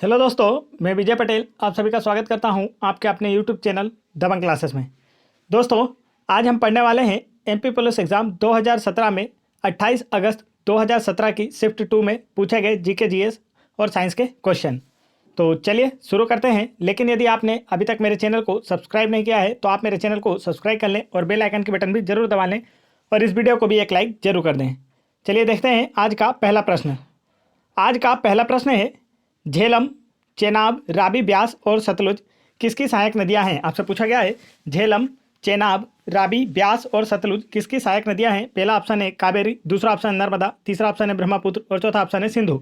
Hello दोस्तों, मैं विजय पटेल आप सभी का स्वागत करता हूं आपके अपने यूट्यूब चैनल दबंग क्लासेस में। दोस्तों, आज हम पढ़ने वाले हैं एमपी पुलिस एग्ज़ाम 2017 में 28 अगस्त 2017 की शिफ्ट 2 में पूछे गए जीके जीएस और साइंस के क्वेश्चन। तो चलिए शुरू करते हैं। लेकिन यदि आपने अभी तक मेरे चैनल को सब्सक्राइब नहीं किया है तो आप मेरे चैनल को सब्सक्राइब कर लें और बेल आइकन के बटन भी जरूर दबा लें और इस वीडियो को भी एक लाइक जरूर कर दें। चलिए देखते हैं आज का पहला प्रश्न। आज का पहला प्रश्न है, झेलम, चेनाब, रावी, ब्यास और सतलुज किसकी सहायक नदियां हैं? आपसे पूछा गया है झेलम, चेनाब, रावी, ब्यास और सतलुज किसकी सहायक नदियां हैं? पहला ऑप्शन है कावेरी, दूसरा ऑप्शन है नर्मदा, तीसरा ऑप्शन है ब्रह्मपुत्र और चौथा ऑप्शन है सिंधु।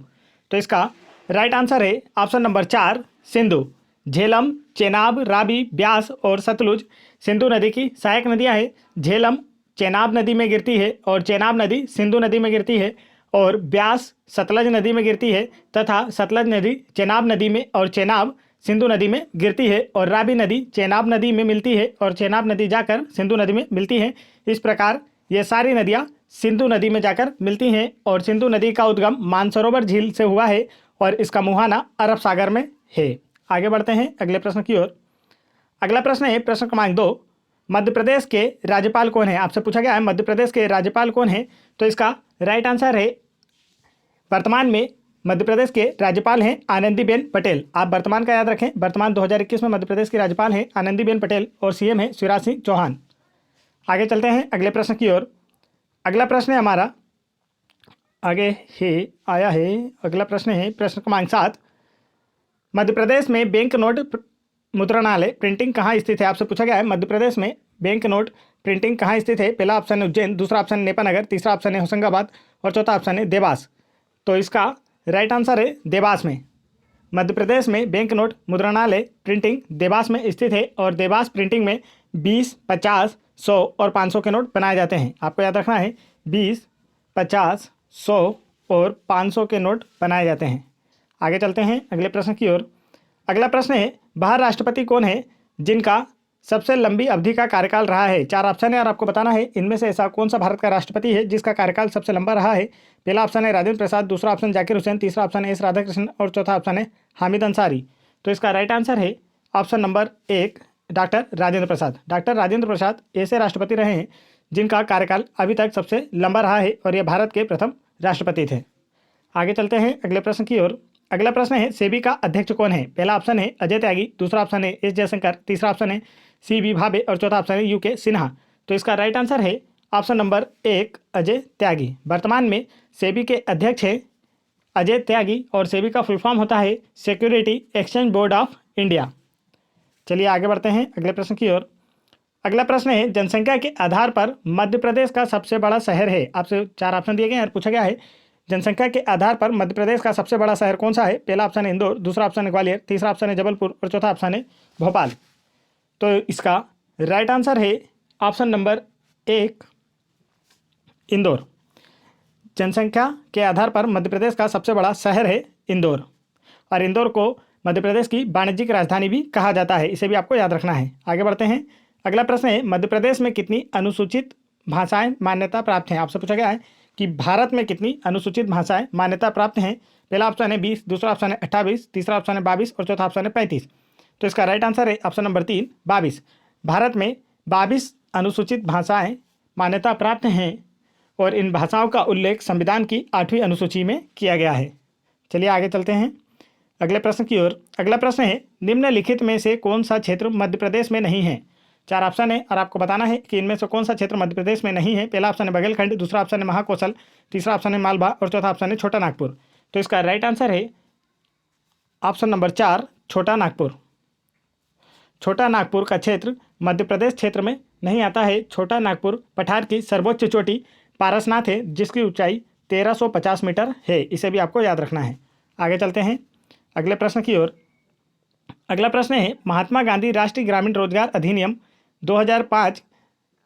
तो इसका राइट आंसर है ऑप्शन नंबर 4 सिंधु। झेलम, चेनाब, रावी, ब्यास और सतलुज सिंधु नदी की सहायक नदियां हैं। झेलम चेनाब नदी में गिरती है और चेनाब नदी सिंधु नदी में गिरती है और ब्यास सतलज नदी में गिरती है तथा सतलज नदी चेनाब नदी में और चेनाब सिंधु नदी में गिरती है और रावी नदी चेनाब नदी में मिलती है और चेनाब नदी जाकर सिंधु नदी में मिलती है। इस प्रकार ये सारी नदियाँ सिंधु नदी में जाकर मिलती हैं और सिंधु नदी का उद्गम मानसरोवर झील से हुआ है और इसका मुहाना अरब सागर में है। आगे बढ़ते हैं अगले प्रश्न की ओर। अगला प्रश्न है प्रश्न क्रमांक 2, मध्य प्रदेश के राज्यपाल कौन है? आपसे पूछा गया है मध्य प्रदेश के राज्यपाल कौन है? तो इसका राइट आंसर है, वर्तमान में मध्य प्रदेश के राज्यपाल हैं आनंदीबेन पटेल। आप वर्तमान का याद रखें, वर्तमान 2021 में मध्य प्रदेश के राज्यपाल हैं आनंदीबेन पटेल और सीएम है शिवराज सिंह चौहान। आगे चलते हैं अगले प्रश्न की ओर। अगला प्रश्न है हमारा आगे ही आया है। अगला प्रश्न है प्रश्न क्रमांक 7, मध्य प्रदेश में बैंक नोट मुद्रणालय प्रिंटिंग कहाँ स्थित है? आपसे पूछा गया है मध्य प्रदेश में बैंक नोट प्रिंटिंग कहाँ स्थित है? पहला ऑप्शन है उज्जैन, दूसरा ऑप्शन है नेपानगर, तीसरा ऑप्शन है होशंगाबाद और चौथा ऑप्शन है देवास। तो इसका राइट आंसर है देवास में। मध्य प्रदेश में बैंक नोट मुद्रणालय प्रिंटिंग देवास में स्थित है और देवास प्रिंटिंग में 20, 50, 100 और 500 के नोट बनाए जाते हैं। आपको याद रखना है 20, 50, 100 और 500 के नोट बनाए जाते हैं। आगे चलते हैं अगले प्रश्न की ओर। अगला प्रश्न है, बाहर राष्ट्रपति कौन है जिनका सबसे लंबी अवधि का कार्यकाल रहा है? 4 ऑप्शन है और आपको बताना है इनमें से ऐसा कौन सा भारत का राष्ट्रपति है जिसका कार्यकाल सबसे लंबा रहा है। पहला ऑप्शन है राजेंद्र प्रसाद, दूसरा ऑप्शन जाकिर हुसैन, तीसरा ऑप्शन है एस राधाकृष्णन और चौथा ऑप्शन है हामिद अंसारी। तो इसका राइट आंसर है option number 1 doctor Rajendra Prasad. Doctor Rajendra Prasad ऐसे राष्ट्रपति रहे हैं जिनका कार्यकाल अभी तक सबसे लंबा रहा है और ये भारत के प्रथम राष्ट्रपति थे। आगे चलते हैं अगले प्रश्न की ओर। अगला प्रश्न है, सेबी का अध्यक्ष कौन है? पहला ऑप्शन है अजय त्यागी, दूसरा ऑप्शन है एस जयशंकर, तीसरा ऑप्शन है सीबी भाभे और चौथा ऑप्शन है यूके सिन्हा। तो इसका राइट आंसर है ऑप्शन नंबर 1 अजय त्यागी। वर्तमान में सेबी के अध्यक्ष हैं अजय त्यागी और सेबी का फुल फॉर्म होता है security exchange board of India. चलिए आगे बढ़ते हैं अगले प्रश्न की ओर। अगला प्रश्न है, जनसंख्या के आधार पर मध्य प्रदेश का सबसे बड़ा शहर है? आपसे 4 ऑप्शन दिए गए हैं और पूछा गया है जनसंख्या के आधार पर मध्य प्रदेश का सबसे बड़ा शहर कौन सा है? पहला ऑप्शन है इंदौर, दूसरा ऑप्शन है ग्वालियर, तीसरा ऑप्शन है जबलपुर और चौथा ऑप्शन है भोपाल। तो इसका राइट आंसर है ऑप्शन नंबर 1 इंदौर। जनसंख्या के आधार पर मध्य प्रदेश का सबसे बड़ा शहर है इंदौर और इंदौर को मध्य प्रदेश की वाणिज्यिक राजधानी भी कहा जाता है। इसे भी आपको याद रखना है। आगे बढ़ते हैं। अगला प्रश्न है, मध्य प्रदेश में कितनी अनुसूचित भाषाएं मान्यता प्राप्त हैं? आपसे पूछा गया है कि भारत में कितनी अनुसूचित भाषाएं मान्यता प्राप्त हैं। पहला ऑप्शन है 20, दूसरा ऑप्शन है 28, तीसरा ऑप्शन है 22 और चौथा ऑप्शन है 35। तो इसका राइट आंसर है ऑप्शन नंबर 3 22। भारत में 22 अनुसूचित भाषाएं मान्यता प्राप्त हैं और इन भाषाओं का उल्लेख संविधान की 8वीं अनुसूची में किया गया है। चलिए आगे चलते हैं अगले प्रश्न की ओर। अगला प्रश्न है, निम्नलिखित में से कौन सा क्षेत्र मध्य प्रदेश में नहीं है? 4 ऑप्शन है और आपको बताना है कि इनमें से कौन सा क्षेत्र मध्य प्रदेश में नहीं है। पहला ऑप्शन है बघेलखंड, दूसरा ऑप्शन है महाकौशल, तीसरा ऑप्शन है मालवा और चौथा ऑप्शन है छोटा नागपुर। तो इसका राइट आंसर है ऑप्शन नंबर 4 छोटा नागपुर। छोटा नागपुर का क्षेत्र मध्य प्रदेश क्षेत्र में नहीं आता है। छोटा नागपुर पठार की सर्वोच्च चोटी पारसनाथ है जिसकी ऊंचाई 1350 मीटर है। इसे भी आपको याद रखना है। आगे चलते हैं अगले प्रश्न की ओर। अगला प्रश्न है, महात्मा गांधी राष्ट्रीय ग्रामीण रोजगार अधिनियम 2005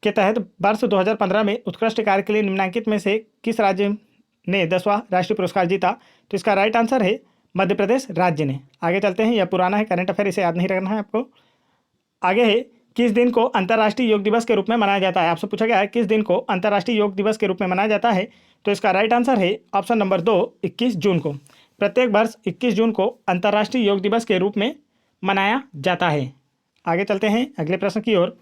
के तहत वर्ष 2015 में उत्कृष्ट कार्य के लिए निम्नलिखित में से किस राज्य ने 10वां राष्ट्रीय पुरस्कार जीता? तो इसका राइट आंसर है मध्य प्रदेश राज्य ने। आगे चलते हैं, यह पुराना है, करंट अफेयर, इसे याद नहीं रखना है आपको। आगे है, किस दिन को अंतर्राष्ट्रीय योग दिवस के रूप में मनाया जाता है? आपसे पूछा गया है किस दिन को अंतर्राष्ट्रीय योग दिवस के रूप में मनाया जाता है। तो इसका राइट आंसर है ऑप्शन नंबर 2 21 जून को। प्रत्येक वर्ष 21 जून को अंतर्राष्ट्रीय योग दिवस के रूप में मनाया जाता है। आगे चलते हैं अगले प्रश्न की ओर।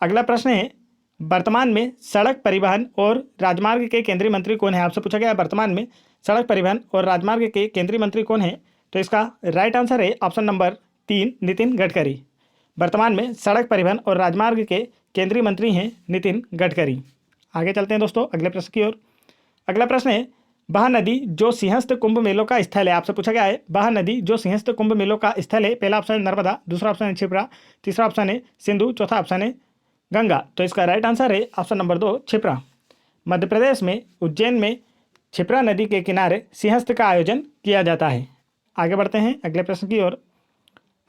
अगला प्रश्न है, वर्तमान में सड़क परिवहन और राजमार्ग के केंद्रीय मंत्री कौन है? आपसे पूछा गया है वर्तमान में सड़क परिवहन और राजमार्ग के केंद्रीय मंत्री कौन है? तो इसका राइट आंसर है ऑप्शन नंबर 3, नितिन गडकरी। वर्तमान में सड़क परिवहन और राजमार्ग के केंद्रीय मंत्री हैं नितिन गडकरी। आगे चलते हैं दोस्तों अगले प्रश्न की ओर। अगला प्रश्न है, वह नदी जो सिंहस्थ कुंभ मेलों का स्थल है। आपसे पूछा गया है वह नदी जो सिंहस्थ कुंभ मेलों का स्थल है। पहला ऑप्शन है नर्मदा, दूसरा ऑप्शन है क्षिप्रा, तीसरा ऑप्शन है सिंधु, चौथा ऑप्शन है गंगा। तो इसका राइट आंसर है ऑप्शन नंबर 2, क्षिप्रा। मध्य प्रदेश में उज्जैन में क्षिप्रा नदी के किनारे सिंहस्थ का आयोजन किया जाता है। आगे बढ़ते हैं अगले प्रश्न की ओर।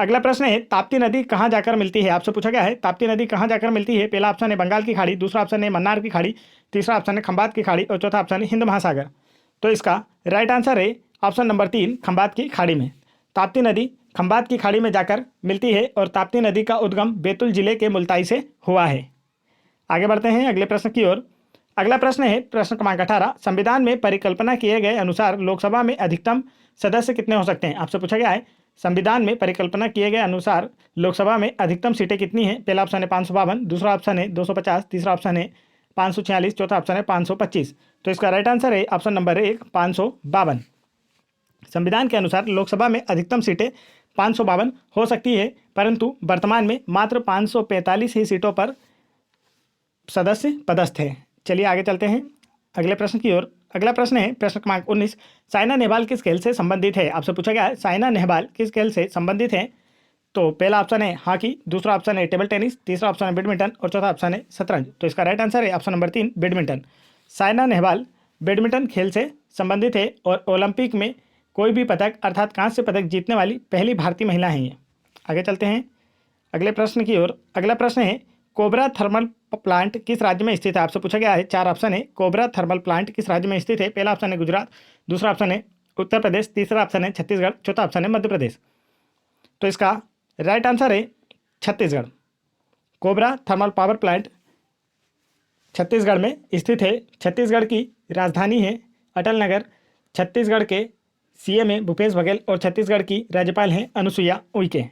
अगला प्रश्न है, ताप्ती नदी कहाँ जाकर मिलती है? आपसे पूछा गया है ताप्ती नदी कहाँ जाकर मिलती है। पहला ऑप्शन है बंगाल की खाड़ी, दूसरा ऑप्शन है मन्नार की खाड़ी, तीसरा ऑप्शन है खंबात की खाड़ी और चौथा ऑप्शन है हिंद महासागर। तो इसका राइट आंसर है ऑप्शन नंबर 3, खंबात की खाड़ी में। ताप्ती नदी खंबात की खाड़ी में जाकर मिलती है और ताप्ती नदी का उद्गम बैतूल जिले के मुल्ताई से हुआ है। आगे बढ़ते हैं अगले प्रश्न की ओर। अगला प्रश्न है प्रश्न क्रमांक 18, संविधान में परिकल्पना किए गए अनुसार लोकसभा में अधिकतम सदस्य कितने हो सकते हैं? आपसे पूछा गया है संविधान में परिकल्पना किए गए अनुसार लोकसभा में अधिकतम सीटें कितनी हैं? पहला ऑप्शन है 552, दूसरा ऑप्शन है 250, तीसरा ऑप्शन है 546, चौथा ऑप्शन है 525। तो इसका राइट आंसर है ऑप्शन नंबर 1, 552। संविधान के अनुसार लोकसभा में अधिकतम सीटें 552 हो सकती है, परंतु वर्तमान में मात्र 545 ही सीटों पर सदस्य पदस्थ है। चलिए आगे चलते हैं अगले प्रश्न की ओर। अगला प्रश्न है प्रश्न क्रमांक 19, साइना नेहवाल किस खेल से संबंधित है? आपसे पूछा गया है साइना नेहवाल किस खेल से संबंधित है? तो पहला ऑप्शन है हॉकी, दूसरा ऑप्शन है टेबल टेनिस, तीसरा ऑप्शन है बैडमिंटन और चौथा ऑप्शन है शतरंज। तो इसका राइट आंसर है option number 3, badminton. Saina Nehwal badminton खेल से संबंधित है और ओलंपिक में कोई भी पदक अर्थात कांस्य पदक जीतने वाली पहली भारतीय महिला हैं ये। आगे चलते हैं अगले प्रश्न की ओर। अगला प्रश्न है, कोबरा थर्मल प्लांट किस राज्य में स्थित है? आपसे पूछा गया है 4 ऑप्शन है, कोबरा थर्मल प्लांट किस राज्य में स्थित है? पहला ऑप्शन है गुजरात, दूसरा ऑप्शन है उत्तर प्रदेश, तीसरा ऑप्शन है छत्तीसगढ़, चौथा ऑप्शन है मध्य प्रदेश। तो इसका राइट आंसर है Chhattisgarh. Cobra thermal power plant Chhattisgarh में स्थित है। छत्तीसगढ़ की राजधानी है अटल नगर। छत्तीसगढ़ के सीएम हैं भूपेश बघेल और छत्तीसगढ़ की राज्यपाल हैं अनुसुईया उइके।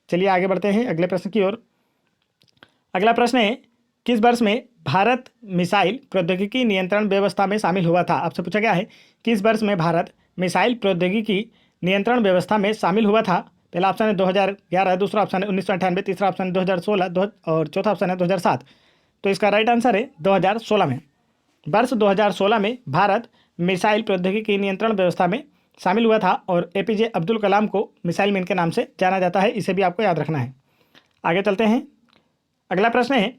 चलिए आगे बढ़ते हैं अगले प्रश्न की ओर। अगला प्रश्न है, किस वर्ष में भारत मिसाइल प्रौद्योगिकी नियंत्रण व्यवस्था में शामिल हुआ था? आपसे पूछा गया है किस वर्ष में भारत मिसाइल प्रौद्योगिकी नियंत्रण व्यवस्था में शामिल हुआ था? पहला ऑप्शन है 2011, दूसरा ऑप्शन है 1998, तीसरा ऑप्शन है 2016 और चौथा ऑप्शन है 2007। तो इसका राइट आंसर है 2016 में। वर्ष 2016 में भारत मिसाइल प्रौद्योगिकी नियंत्रण व्यवस्था में शामिल हुआ था और एपीजे अब्दुल कलाम को मिसाइल मैन के नाम से जाना जाता है। इसे भी आपको याद रखना है। आगे चलते हैं अगला प्रश्न है,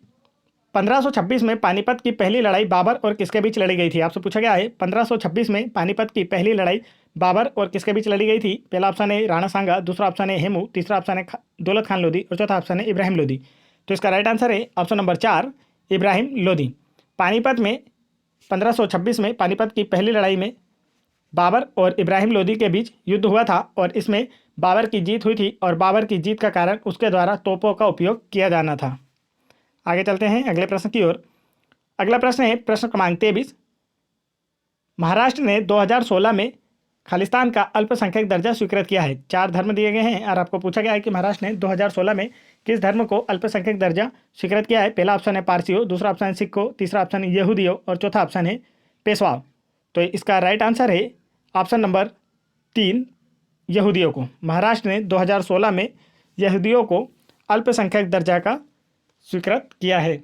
1526 में पानीपत की पहली लड़ाई बाबर और किसके बीच लड़ी गई थी? आपसे पूछा गया है 1526 में पानीपत की पहली लड़ाई बाबर और किसके बीच लड़ी गई थी? पहला ऑप्शन है राणा सांगा, दूसरा ऑप्शन है हेमू, तीसरा ऑप्शन है दौलत खान लोधी और चौथा ऑप्शन है इब्राहिम लोधी। तो इसका राइट आंसर है ऑप्शन नंबर 4, इब्राहिम लोधी। पानीपत में 1526 में पानीपत की पहली लड़ाई में बाबर और इब्राहिम लोधी के बीच युद्ध हुआ था और इसमें बाबर की जीत हुई थी और बाबर की जीत का कारण उसके द्वारा तोपों का उपयोग किया जाना था। आगे चलते हैं अगले प्रश्न की ओर। अगला प्रश्न है प्रश्न क्रमांक 23, महाराष्ट्र ने 2016 में खालिस्तान का अल्पसंख्यक दर्जा स्वीकृत किया है। 4 धर्म दिए गए हैं और आपको पूछा गया है कि महाराष्ट्र ने 2016 में किस धर्म को अल्पसंख्यक दर्जा स्वीकृत किया है? पहला ऑप्शन है पारसियों, दूसरा ऑप्शन है सिखों, तीसरा ऑप्शन है यहूदियों और चौथा ऑप्शन है पेशवाओं। तो इसका राइट आंसर है ऑप्शन नंबर 3, यहूदियों को। महाराष्ट्र ने 2016 में यहूदियों को अल्पसंख्यक दर्जा का स्वीकृत किया है।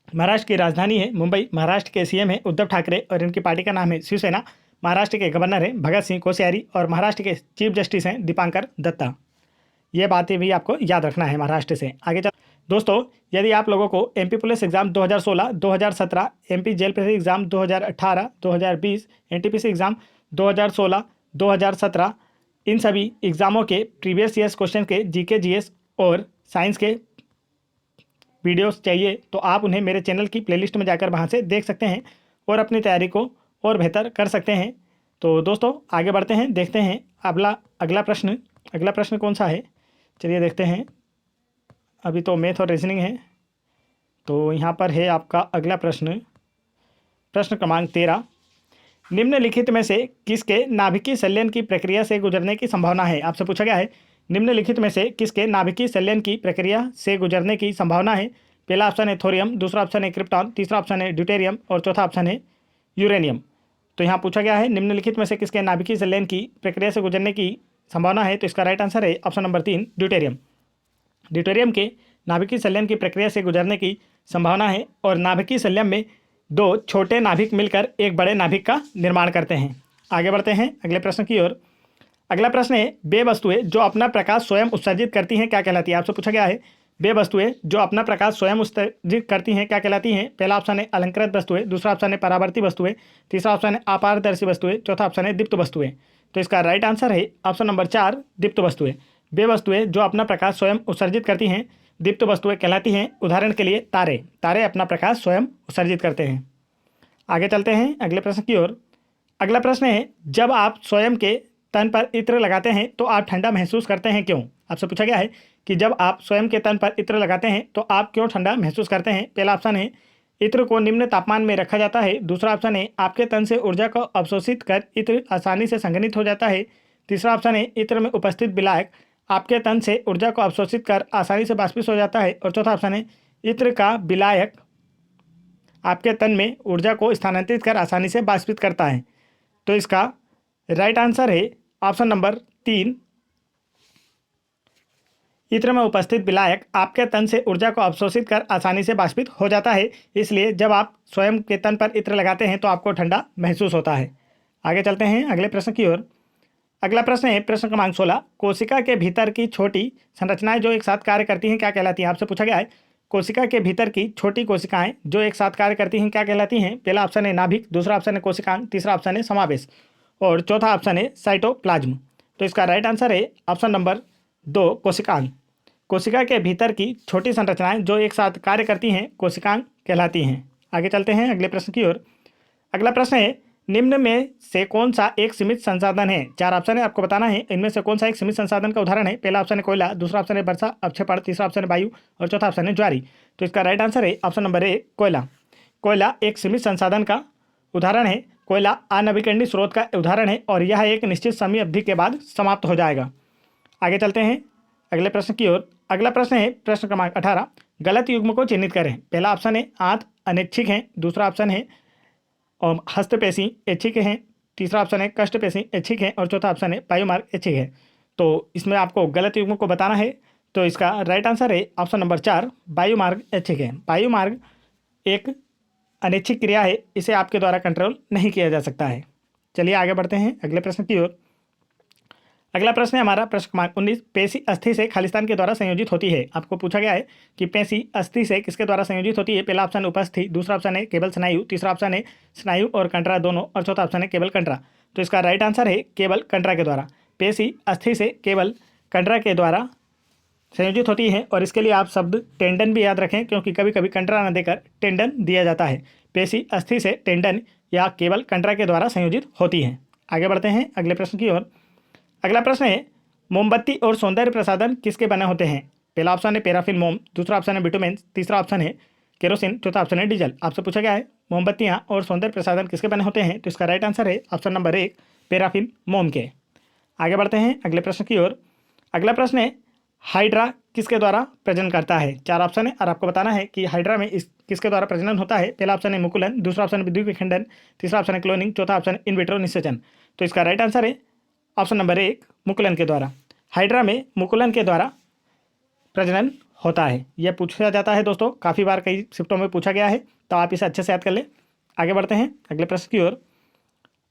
महाराष्ट्र की राजधानी है मुंबई। महाराष्ट्र के सीएम हैं उद्धव ठाकरे और इनकी पार्टी का नाम है शिवसेना। महाराष्ट्र के गवर्नर हैं भगत सिंह कोश्यारी और महाराष्ट्र के चीफ जस्टिस हैं दीपांकर दत्ता। ये बातें भी आपको याद रखना है महाराष्ट्र से। आगे चल दोस्तों, यदि आप लोगों को MP police exam 2016, 2017, MP jail प्रहरी एग्जाम 2018, 2020, एनटीपीसी एग्जाम 2016, 2017 इन सभी एग्जामों के प्रीवियस ईयर्स क्वेश्चन के जीके जीएस और साइंस के वीडियोस चाहिए तो आप उन्हें मेरे चैनल की प्लेलिस्ट में जाकर वहां से देख सकते हैं और अपनी तैयारी को और बेहतर कर सकते हैं। तो दोस्तों आगे बढ़ते हैं, देखते हैं अगला प्रश्न कौन सा है। चलिए देखते हैं। अभी तो मैथ और रीजनिंग है, तो यहाँ पर है आपका अगला प्रश्न, प्रश्न क्रमांक 13, निम्नलिखित में से किसके नाभिकीय संलयन की प्रक्रिया से गुजरने की संभावना है? आपसे पूछा गया है निम्नलिखित में से किसके नाभिकीय संलयन की प्रक्रिया से गुजरने की संभावना है? पहला ऑप्शन है थोरियम, दूसरा ऑप्शन है क्रिप्टॉन, तीसरा ऑप्शन है ड्यूटेरियम और चौथा ऑप्शन है यूरेनियम। तो यहाँ पूछा गया है निम्नलिखित में से किसके नाभिकीय संलयन की प्रक्रिया से गुजरने की संभावना है? तो इसका राइट आंसर है ऑप्शन नंबर 3 ड्यूटेरियम। ड्यूटेरियम के नाभिकीय संलयन की प्रक्रिया से गुजरने की संभावना है और नाभिकीय संलयन में दो छोटे नाभिक मिलकर एक बड़े नाभिक का निर्माण करते हैं। आगे बढ़ते हैं अगले प्रश्न की ओर। अगला प्रश्न है वे वस्तुएं जो अपना प्रकाश स्वयं उत्सर्जित करती हैं क्या कहलाती है? आपसे पूछा गया है वे वस्तुएं जो अपना प्रकाश स्वयं उत्सर्जित करती हैं क्या कहलाती हैं? पहला ऑप्शन है अलंकृत वस्तुएं, दूसरा ऑप्शन है परावर्ती वस्तुएं, तीसरा ऑप्शन है अपारदर्शी वस्तुएं, चौथा ऑप्शन है दीप्त वस्तुएं। तो इसका राइट आंसर है ऑप्शन नंबर 4 दीप्त वस्तुएं। वे वस्तुएं जो अपना प्रकाश स्वयं उत्सर्जित करती हैं दीप्त वस्तुएं कहलाती हैं। उदाहरण के लिए तारे अपना प्रकाश स्वयं उत्सर्जित करते हैं। आगे चलते हैं अगले प्रश्न की ओर। अगला प्रश्न है जब आप स्वयं के तन पर इत्र लगाते हैं तो आप ठंडा महसूस करते हैं क्यों? आपसे पूछा गया है कि जब आप स्वयं के तन पर इत्र लगाते हैं तो आप क्यों ठंडा महसूस करते हैं? पहला ऑप्शन है इत्र को निम्न तापमान में रखा जाता है, दूसरा ऑप्शन है आपके तन से ऊर्जा को अवशोषित कर इत्र आसानी से संघनित हो जाता है, तीसरा ऑप्शन है इत्र में उपस्थित विलायक आपके तन से ऊर्जा को अवशोषित कर आसानी से बाष्पित हो जाता है, और चौथा ऑप्शन है इत्र का विलायक आपके तन में ऊर्जा को स्थानांतरित कर आसानी से बाष्पित करता है। तो इसका राइट आंसर है ऑप्शन नंबर 3 इत्र में उपस्थित विलायक आपके तन से ऊर्जा को अवशोषित कर आसानी से बाष्पित हो जाता है, इसलिए जब आप स्वयं के तन पर इत्र लगाते हैं तो आपको ठंडा महसूस होता है। आगे चलते हैं अगले प्रश्न की ओर। अगला प्रश्न है प्रश्न क्रमांक 16 कोशिका के भीतर की छोटी संरचनाएं जो एक साथ कार्य करती हैं क्या कहलाती हैं? आपसे पूछा गया है कोशिका के भीतर की छोटी कोशिकाएं जो एक साथ कार्य करती हैं क्या कहलाती हैं? पहला ऑप्शन है नाभिक, दूसरा ऑप्शन है कोशिकांग, तीसरा ऑप्शन है समावेश और चौथा ऑप्शन है साइटोप्लाज्म। तो इसका राइट आंसर है ऑप्शन नंबर 2 कोशिकांग। कोशिका के भीतर की छोटी संरचनाएं जो एक साथ कार्य करती हैं कोशिकांग कहलाती हैं। आगे चलते हैं अगले प्रश्न की ओर। अगला प्रश्न है निम्न में से कौन सा एक सीमित संसाधन है? 4 ऑप्शन है, आपको बताना है इनमें से कौन सा एक सीमित संसाधन का उदाहरण है। पहला ऑप्शन है कोयला, दूसरा ऑप्शन है वर्षा अक्षयपण, तीसरा ऑप्शन है वायु और चौथा ऑप्शन है ज्वारी। तो इसका राइट आंसर है ऑप्शन नंबर 1 कोयला। कोयला एक सीमित संसाधन का उदाहरण है। कोयला अनवीकरणीय स्रोत का उदाहरण है और यह एक निश्चित समय अवधि के बाद समाप्त हो जाएगा। आगे चलते हैं अगले प्रश्न की ओर। अगला प्रश्न है प्रश्न क्रमांक 18 गलत युग्म को चिन्हित करें। पहला ऑप्शन है आंत अनैच्छिक है, दूसरा ऑप्शन है और हस्तपेशी ऐच्छिक हैं, तीसरा ऑप्शन है कष्टपेशी ऐच्छिक है और चौथा ऑप्शन है वायुमार्ग ऐच्छिक है। तो इसमें आपको गलत युग्म को बताना है। तो इसका राइट आंसर है ऑप्शन नंबर 4 वायुमार्ग ऐच्छिक है। वायुमार्ग एक अनैच्छिक क्रिया है, इसे आपके द्वारा कंट्रोल नहीं किया जा सकता है। चलिए आगे बढ़ते हैं अगले प्रश्न की ओर। अगला प्रश्न है हमारा प्रश्न क्रमांक 19 पेशी अस्थि से खालिस्तान के द्वारा संयोजित होती है। आपको पूछा गया है कि पेशी अस्थि से किसके द्वारा संयोजित होती है। पहला ऑप्शन उपस्थि, दूसरा ऑप्शन है केवल स्नायु, तीसरा ऑप्शन है स्नायु और कंडरा दोनों और चौथा ऑप्शन है केवल कंडरा। तो इसका राइट आंसर है केवल कंडरा के द्वारा। पेशी अस्थि से केवल कंडरा के द्वारा संयोजित होती है और इसके लिए आप शब्द टेंडन भी याद रखें क्योंकि कभी कभी कंडरा न देकर टेंडन दिया जाता है। पेशी अस्थि से टेंडन या केवल कंडरा के द्वारा संयोजित होती है। आगे बढ़ते हैं अगले प्रश्न की ओर। अगला प्रश्न है मोमबत्ती और सौंदर्य प्रसाधन किसके बने होते हैं। पहला ऑप्शन है पैराफिन मोम, दूसरा ऑप्शन है बिटुमेन, तीसरा ऑप्शन है केरोसिन, चौथा ऑप्शन है डीजल। आपसे पूछा गया है मोमबत्तियां और सौंदर्य प्रसाधन किसके बने होते हैं। तो इसका राइट आंसर है ऑप्शन नंबर 1 पैराफिन मोम के। आगे बढ़ते हैं अगले प्रश्न की ओर। अगला प्रश्न है हाइड्रा किसके द्वारा प्रजनन करता है। 4 ऑप्शन है और आपको बताना है कि हाइड्रा में किसके द्वारा प्रजनन होता है। पहला ऑप्शन है मुकुलन, दूसरा ऑप्शन है विद्युत विखंडन, तीसरा ऑप्शन है क्लोनिंग, चौथा ऑप्शन है इन विट्रो निषेचन। तो इसका राइट आंसर है ऑप्शन नंबर 1 मुकुलन के द्वारा। हाइड्रा में मुकुलन के द्वारा प्रजनन होता है। यह पूछा जाता है दोस्तों, काफ़ी बार कई शिफ्टों में पूछा गया है, तो आप इसे अच्छे से याद कर लें। आगे बढ़ते हैं अगले प्रश्न की ओर।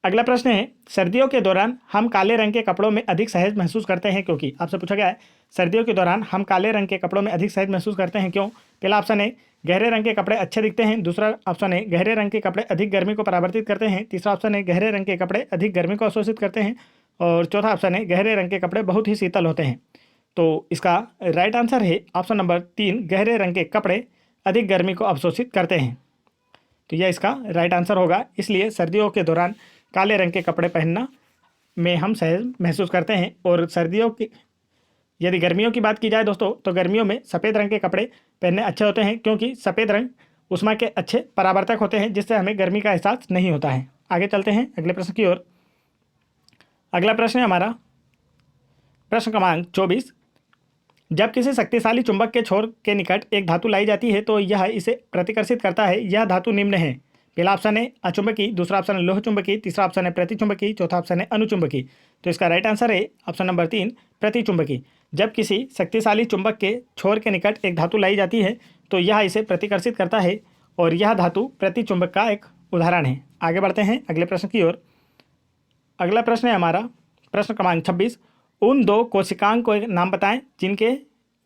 अगला प्रश्न है सर्दियों के दौरान हम काले रंग के कपड़ों में अधिक सहज महसूस करते हैं क्योंकि। आपसे पूछा गया है सर्दियों के दौरान हम काले रंग के कपड़ों में अधिक सहज महसूस करते हैं क्यों। पहला ऑप्शन है गहरे रंग के कपड़े अच्छे दिखते हैं, दूसरा ऑप्शन है गहरे रंग के कपड़े अधिक गर्मी को परावर्तित करते हैं, तीसरा ऑप्शन है गहरे रंग के कपड़े अधिक गर्मी को अवशोषित करते हैं और चौथा ऑप्शन है गहरे रंग के कपड़े बहुत ही शीतल होते हैं। तो इसका राइट आंसर है ऑप्शन नंबर 3 गहरे रंग के कपड़े अधिक गर्मी को अवशोषित करते हैं। तो यह इसका राइट आंसर होगा। इसलिए सर्दियों के दौरान काले रंग के कपड़े पहनना में हम सहज महसूस करते हैं। और सर्दियों की यदि गर्मियों की बात की जाए दोस्तों, तो गर्मियों में सफ़ेद रंग के कपड़े पहनने अच्छे होते हैं क्योंकि सफ़ेद रंग उष्मा के अच्छे परावर्तक होते हैं जिससे हमें गर्मी का एहसास नहीं होता है। आगे चलते हैं अगले प्रश्न की ओर। अगला प्रश्न है हमारा प्रश्न क्रमांक 24। जब किसी शक्तिशाली चुंबक के छोर के निकट एक धातु लाई जाती है तो यह इसे प्रतिकर्षित करता है। यह धातु निम्न है। पहला ऑप्शन है अचुंबकी, दूसरा ऑप्शन है लोह चुंबकी, तीसरा ऑप्शन है प्रतिचुंबकी, चौथा ऑप्शन है अनुचुंबकी। तो इसका राइट आंसर है ऑप्शन नंबर 3 प्रतिचुंबकी। जब किसी शक्तिशाली चुंबक के छोर के निकट एक धातु लाई जाती है तो यह इसे प्रतिकर्षित करता है और यह धातु प्रतिचुंबक का एक उदाहरण है। आगे बढ़ते हैं अगले प्रश्न की ओर। अगला प्रश्न है हमारा प्रश्न क्रमांक 26। उन दो कोशिकांग को नाम बताएं जिनके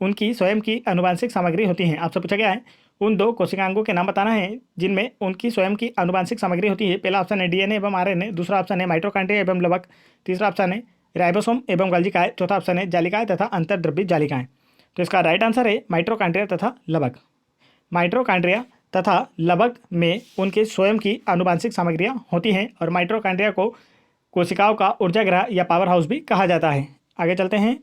उनकी स्वयं की आनुवंशिक सामग्री होती है। आपसे पूछा गया है उन दो कोशिकांगों के नाम बताना है जिनमें उनकी स्वयं की आनुवंशिक सामग्री होती है। पहला ऑप्शन है डीएनए एवं आरएनए, दूसरा ऑप्शन है माइटोकॉन्ड्रिया एवं लवक, तीसरा ऑप्शन है राइबोसोम एवं गॉल्जिकाएं, चौथा ऑप्शन है जालिकाएं तथा अंतर्द्रव्य जालिकाएं। तो इसका राइट आंसर है माइटोकॉन्ड्रिया तथा लवक। माइटोकॉन्ड्रिया तथा लवक में उनके स्वयं की आनुवंशिक सामग्रियां होती हैं और माइटोकॉन्ड्रिया को कोशिकाओं का ऊर्जागृह या पावर हाउस भी कहा जाता है। आगे चलते हैं।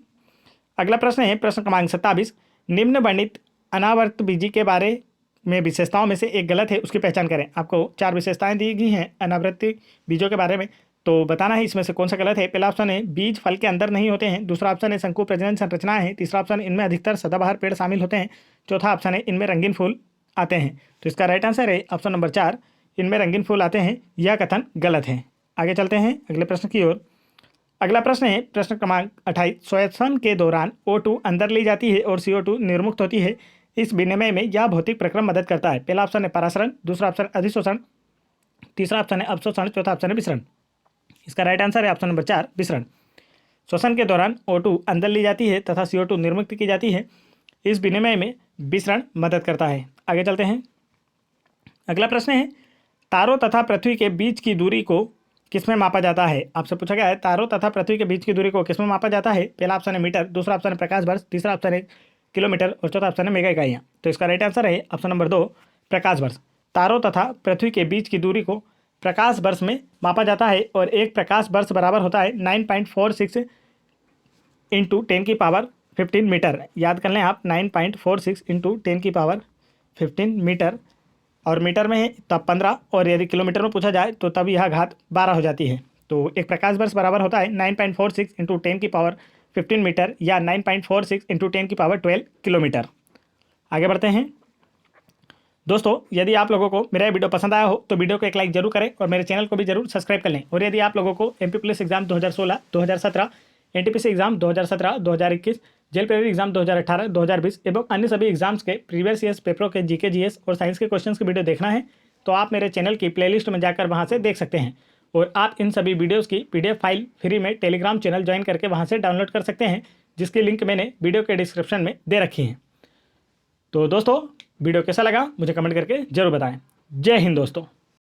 अगला प्रश्न है प्रश्न क्रमांक 27। निम्न वर्णित अनावर्त बीजी के बारे में विशेषताओं में से एक गलत है, उसकी पहचान करें। आपको 4 विशेषताएं दी गई हैं अनावृत्ति बीजों के बारे में, तो बताना है इसमें से कौन सा गलत है। पहला ऑप्शन है बीज फल के अंदर नहीं होते हैं, दूसरा ऑप्शन है शंकु प्रजनन संरचनाएं हैं, तीसरा ऑप्शन इनमें अधिकतर सदाबहार पेड़ शामिल होते हैं, चौथा ऑप्शन है इनमें रंगीन फूल आते हैं। तो इसका राइट आंसर है ऑप्शन नंबर 4 इनमें रंगीन फूल आते हैं। यह कथन गलत है। आगे चलते हैं अगले प्रश्न की ओर। अगला प्रश्न है प्रश्न क्रमांक 28। श्वसन के दौरान O2 अंदर ली जाती है और CO2 निर्मुक्त होती है। इस विनिमय में यह भौतिक प्रक्रम मदद करता है। पहला ऑप्शन है परासरण, दूसरा ऑप्शन अधिशोषण, तीसरा ऑप्शन है अवशोषण, चौथा ऑप्शन है विसरण। इसका राइट आंसर है ऑप्शन नंबर 4 विसरण। श्वसन के दौरान O2 अंदर ली जाती है तथा CO2 निर्मुक्त की जाती है। इस विनिमय में विसरण मदद करता है। आगे चलते हैं। अगला प्रश्न है तारों तथा पृथ्वी के बीच की दूरी को किसमें मापा जाता है। आपसे पूछा गया है तारों तथा पृथ्वी के बीच की दूरी को किसमें मापा जाता है। पहला ऑप्शन है मीटर, दूसरा ऑप्शन है प्रकाश वर्ष, तीसरा ऑप्शन है किलोमीटर और चौथा ऑप्शन है मेगा इकाइयाँ। तो इसका राइट आंसर है ऑप्शन नंबर 2 प्रकाश वर्ष। तारों तथा पृथ्वी के बीच की दूरी को प्रकाश वर्ष में मापा जाता है और एक प्रकाश वर्ष बराबर होता है 9.46 × 10⁻15 मीटर। याद कर लें आप 9.46 × 10⁻15 मीटर, और मीटर में है तब 15 और यदि किलोमीटर में पूछा जाए तो तब यह घात 12 हो जाती है। तो एक प्रकाश वर्ष बराबर होता है 9.46 × 10⁻15 मीटर या 9.46 × 10⁻12 किलोमीटर। आगे बढ़ते हैं। दोस्तों यदि आप लोगों को मेरा वीडियो पसंद आया हो तो वीडियो को एक लाइक जरूर करें और मेरे चैनल को भी जरूर सब्सक्राइब कर लें। और यदि आप लोगों को MP police exam 2016, 2017, NTPC exam 2017, 2021, jail प्रेरी एग्जाम 2018, 2020 एवं अन्य सभी एग्जाम्स के प्रीवियस ईयर्स पेपरों के GK GS और साइंस के क्वेश्चंस की वीडियो देखना है तो आप मेरे चैनल की प्लेलिस्ट में जाकर वहां से देख सकते हैं। और आप इन सभी वीडियोस की PDF फाइल फ्री में टेलीग्राम चैनल ज्वाइन करके वहां से डाउनलोड कर सकते हैं, जिसकी लिंक मैंने वीडियो के डिस्क्रिप्शन में दे रखी है। तो दोस्तों वीडियो कैसा लगा मुझे कमेंट करके जरूर बताएं। जय हिंद दोस्तों।